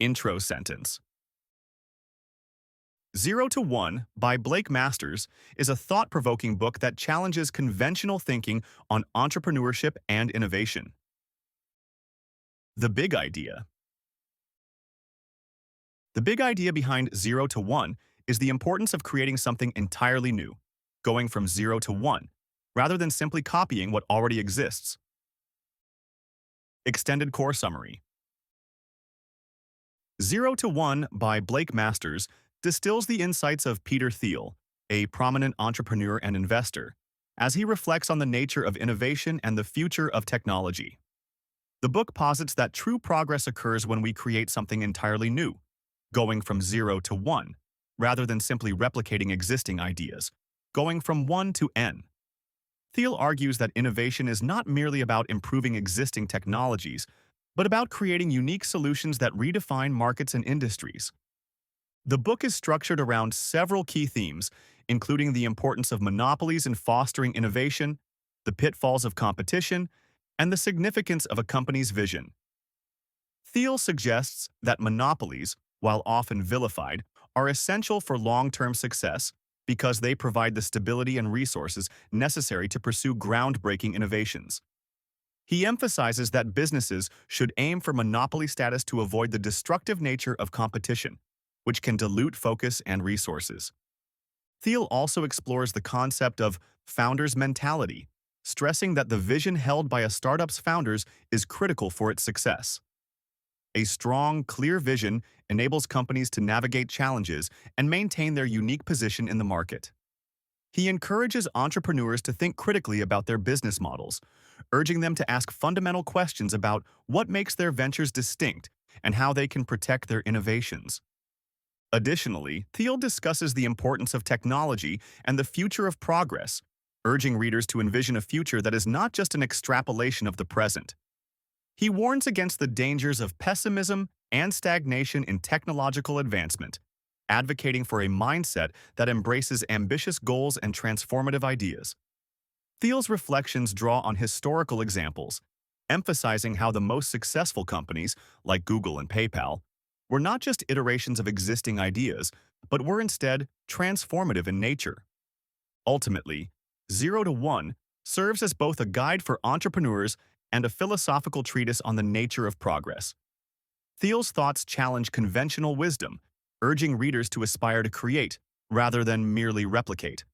Intro sentence. Zero to One by Blake Masters is a thought-provoking book that challenges conventional thinking on entrepreneurship and innovation. The Big Idea. The big idea behind Zero to One is the importance of creating something entirely new, going from zero to one, rather than simply copying what already exists. Extended Core Summary. Zero to One by Blake Masters distills the insights of Peter Thiel, a prominent entrepreneur and investor, as he reflects on the nature of innovation and the future of technology. The book posits that true progress occurs when we create something entirely new, going from zero to one, rather than simply replicating existing ideas, going from one to n. Thiel argues that innovation is not merely about improving existing technologies, but about creating unique solutions that redefine markets and industries. The book is structured around several key themes, including the importance of monopolies in fostering innovation, the pitfalls of competition, and the significance of a company's vision. Thiel suggests that monopolies, while often vilified, are essential for long-term success because they provide the stability and resources necessary to pursue groundbreaking innovations. He emphasizes that businesses should aim for monopoly status to avoid the destructive nature of competition, which can dilute focus and resources. Thiel also explores the concept of founder's mentality, stressing that the vision held by a startup's founders is critical for its success. A strong, clear vision enables companies to navigate challenges and maintain their unique position in the market. He encourages entrepreneurs to think critically about their business models, urging them to ask fundamental questions about what makes their ventures distinct and how they can protect their innovations. Additionally, Thiel discusses the importance of technology and the future of progress, urging readers to envision a future that is not just an extrapolation of the present. He warns against the dangers of pessimism and stagnation in technological advancement, advocating for a mindset that embraces ambitious goals and transformative ideas. Thiel's reflections draw on historical examples, emphasizing how the most successful companies, like Google and PayPal, were not just iterations of existing ideas, but were instead transformative in nature. Ultimately, Zero to One serves as both a guide for entrepreneurs and a philosophical treatise on the nature of progress. Thiel's thoughts challenge conventional wisdom, urging readers to aspire to create, rather than merely replicate.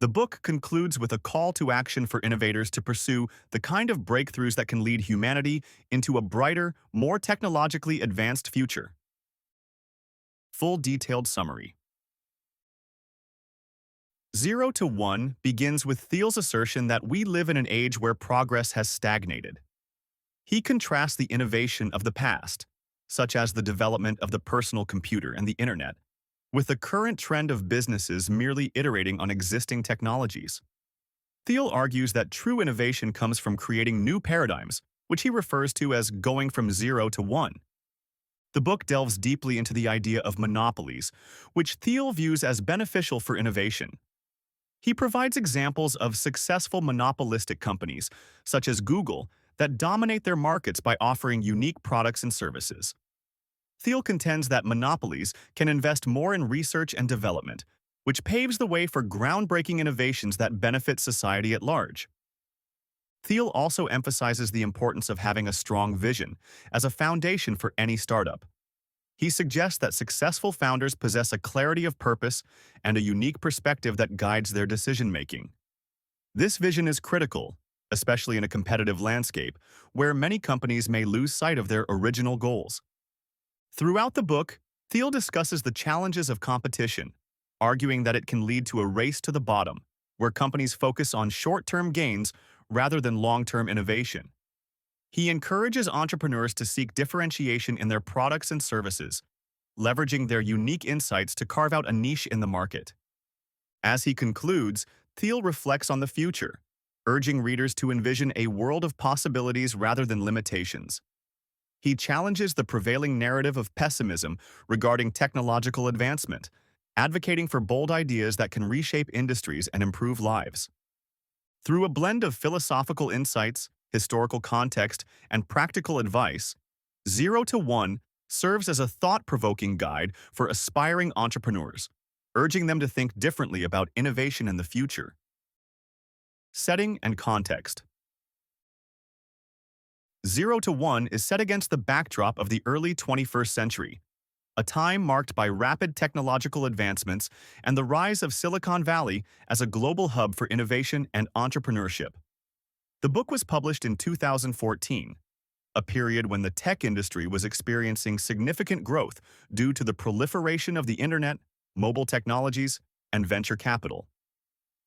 The book concludes with a call to action for innovators to pursue the kind of breakthroughs that can lead humanity into a brighter, more technologically advanced future. Full detailed summary. Zero to One begins with Thiel's assertion that we live in an age where progress has stagnated. He contrasts the innovation of the past, such as the development of the personal computer and the internet, with the current trend of businesses merely iterating on existing technologies. Thiel argues that true innovation comes from creating new paradigms, which he refers to as going from zero to one. The book delves deeply into the idea of monopolies, which Thiel views as beneficial for innovation. He provides examples of successful monopolistic companies, such as Google, that dominate their markets by offering unique products and services. Thiel contends that monopolies can invest more in research and development, which paves the way for groundbreaking innovations that benefit society at large. Thiel also emphasizes the importance of having a strong vision as a foundation for any startup. He suggests that successful founders possess a clarity of purpose and a unique perspective that guides their decision-making. This vision is critical, especially in a competitive landscape where many companies may lose sight of their original goals. Throughout the book, Thiel discusses the challenges of competition, arguing that it can lead to a race to the bottom, where companies focus on short-term gains rather than long-term innovation. He encourages entrepreneurs to seek differentiation in their products and services, leveraging their unique insights to carve out a niche in the market. As he concludes, Thiel reflects on the future, urging readers to envision a world of possibilities rather than limitations. He challenges the prevailing narrative of pessimism regarding technological advancement, advocating for bold ideas that can reshape industries and improve lives. Through a blend of philosophical insights, historical context, and practical advice, Zero to One serves as a thought-provoking guide for aspiring entrepreneurs, urging them to think differently about innovation and the future. Setting and context. 0 to 1 is set against the backdrop of the early 21st century, a time marked by rapid technological advancements and the rise of Silicon Valley as a global hub for innovation and entrepreneurship. The book was published in 2014, a period when the tech industry was experiencing significant growth due to the proliferation of the internet, mobile technologies, and venture capital.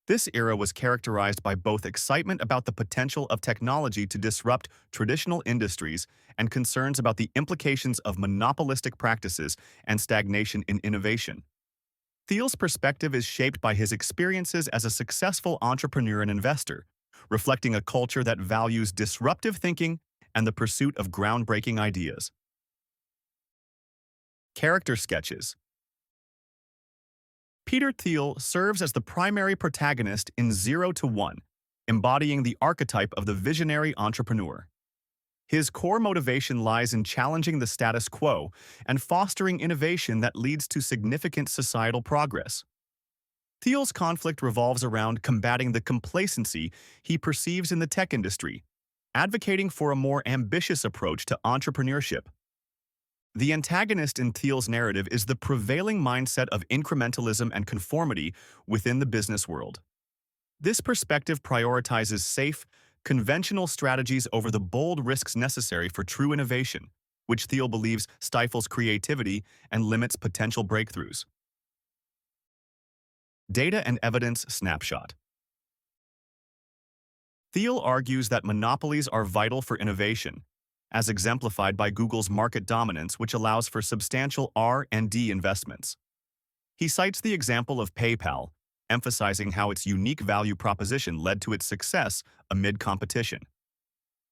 This era was characterized by both excitement about the potential of technology to disrupt traditional industries and concerns about the implications of monopolistic practices and stagnation in innovation. Thiel's perspective is shaped by his experiences as a successful entrepreneur and investor, reflecting a culture that values disruptive thinking and the pursuit of groundbreaking ideas. Character sketches. Peter Thiel serves as the primary protagonist in 0 to 1, embodying the archetype of the visionary entrepreneur. His core motivation lies in challenging the status quo and fostering innovation that leads to significant societal progress. Thiel's conflict revolves around combating the complacency he perceives in the tech industry, advocating for a more ambitious approach to entrepreneurship. The antagonist in Thiel's narrative is the prevailing mindset of incrementalism and conformity within the business world. This perspective prioritizes safe, conventional strategies over the bold risks necessary for true innovation, which Thiel believes stifles creativity and limits potential breakthroughs. Data and evidence snapshot. Thiel argues that monopolies are vital for innovation, as exemplified by Google's market dominance, which allows for substantial R&D investments. He cites the example of PayPal, emphasizing how its unique value proposition led to its success amid competition.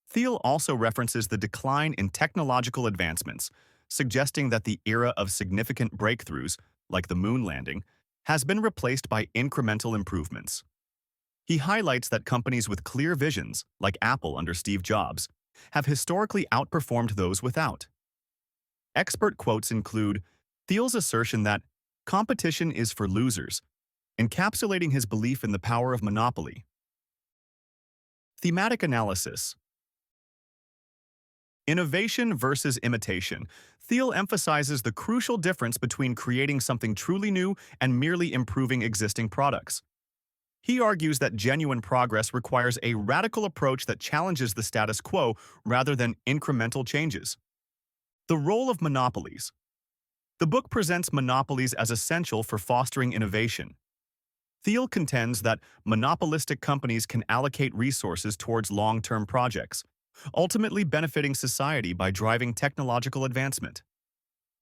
Thiel also references the decline in technological advancements, suggesting that the era of significant breakthroughs, like the moon landing, has been replaced by incremental improvements. He highlights that companies with clear visions, like Apple under Steve Jobs, have historically outperformed those without. Expert quotes include Thiel's assertion that competition is for losers, encapsulating his belief in the power of monopoly. Thematic analysis. Innovation versus imitation. Thiel emphasizes the crucial difference between creating something truly new and merely improving existing products. He argues that genuine progress requires a radical approach that challenges the status quo rather than incremental changes. The role of monopolies. The book presents monopolies as essential for fostering innovation. Thiel contends that monopolistic companies can allocate resources towards long-term projects, ultimately benefiting society by driving technological advancement.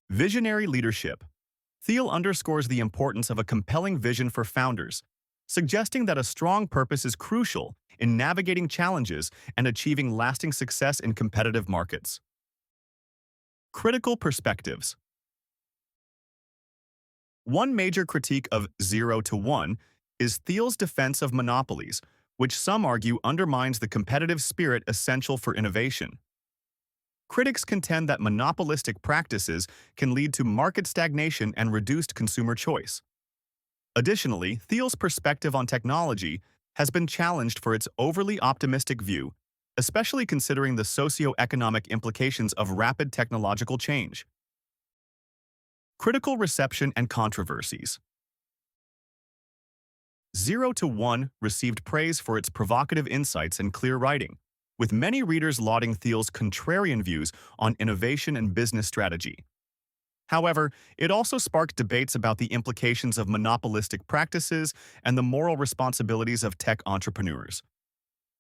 Visionary leadership. Thiel underscores the importance of a compelling vision for founders, suggesting that a strong purpose is crucial in navigating challenges and achieving lasting success in competitive markets. Critical perspectives. One major critique of 0 to 1 is Thiel's defense of monopolies, which some argue undermines the competitive spirit essential for innovation. Critics contend that monopolistic practices can lead to market stagnation and reduced consumer choice. Additionally, Thiel's perspective on technology has been challenged for its overly optimistic view, especially considering the socio-economic implications of rapid technological change. Critical reception and controversies. 0 to 1 received praise for its provocative insights and clear writing, with many readers lauding Thiel's contrarian views on innovation and business strategy. However, it also sparked debates about the implications of monopolistic practices and the moral responsibilities of tech entrepreneurs.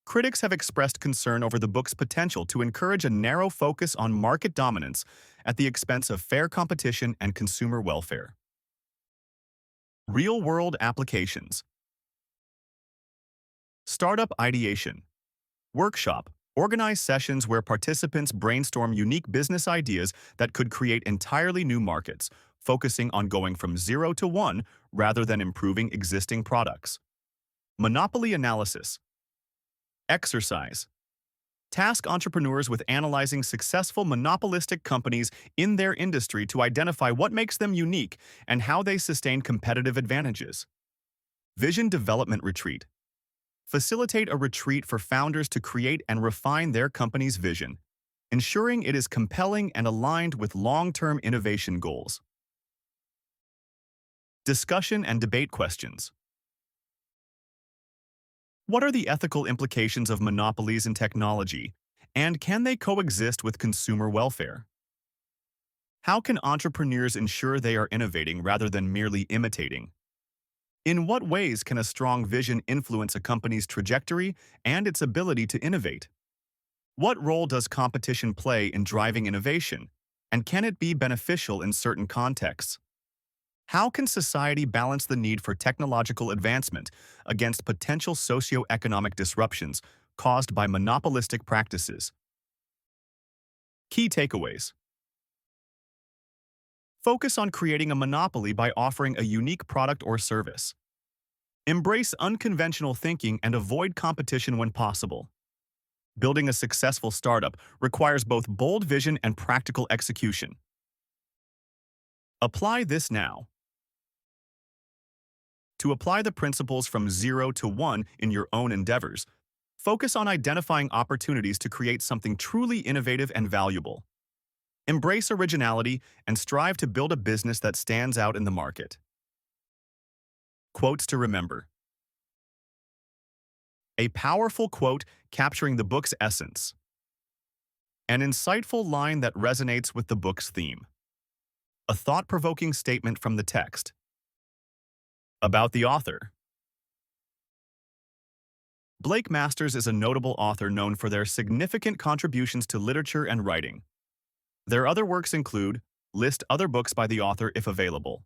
Critics have expressed concern over the book's potential to encourage a narrow focus on market dominance at the expense of fair competition and consumer welfare. Real-world applications. Startup ideation. Workshop. Organize sessions where participants brainstorm unique business ideas that could create entirely new markets, focusing on going from 0 to 1 rather than improving existing products. Monopoly analysis. Exercise. Task entrepreneurs with analyzing successful monopolistic companies in their industry to identify what makes them unique and how they sustain competitive advantages. Vision Development Retreat. Facilitate a retreat for founders to create and refine their company's vision, ensuring it is compelling and aligned with long-term innovation goals. Discussion and debate questions. What are the ethical implications of monopolies in technology, and can they coexist with consumer welfare? How can entrepreneurs ensure they are innovating rather than merely imitating? In what ways can a strong vision influence a company's trajectory and its ability to innovate? What role does competition play in driving innovation, and can it be beneficial in certain contexts? How can society balance the need for technological advancement against potential socioeconomic disruptions caused by monopolistic practices? Key takeaways. Focus on creating a monopoly by offering a unique product or service. Embrace unconventional thinking and avoid competition when possible. Building a successful startup requires both bold vision and practical execution. Apply this now. To apply the principles from 0 to 1 in your own endeavors, focus on identifying opportunities to create something truly innovative and valuable. Embrace originality and strive to build a business that stands out in the market. Quotes to remember. A powerful quote capturing the book's essence. An insightful line that resonates with the book's theme. A thought-provoking statement from the text. About the author. Blake Masters is a notable author known for their significant contributions to literature and writing. Their other works include, list other books by the author if available.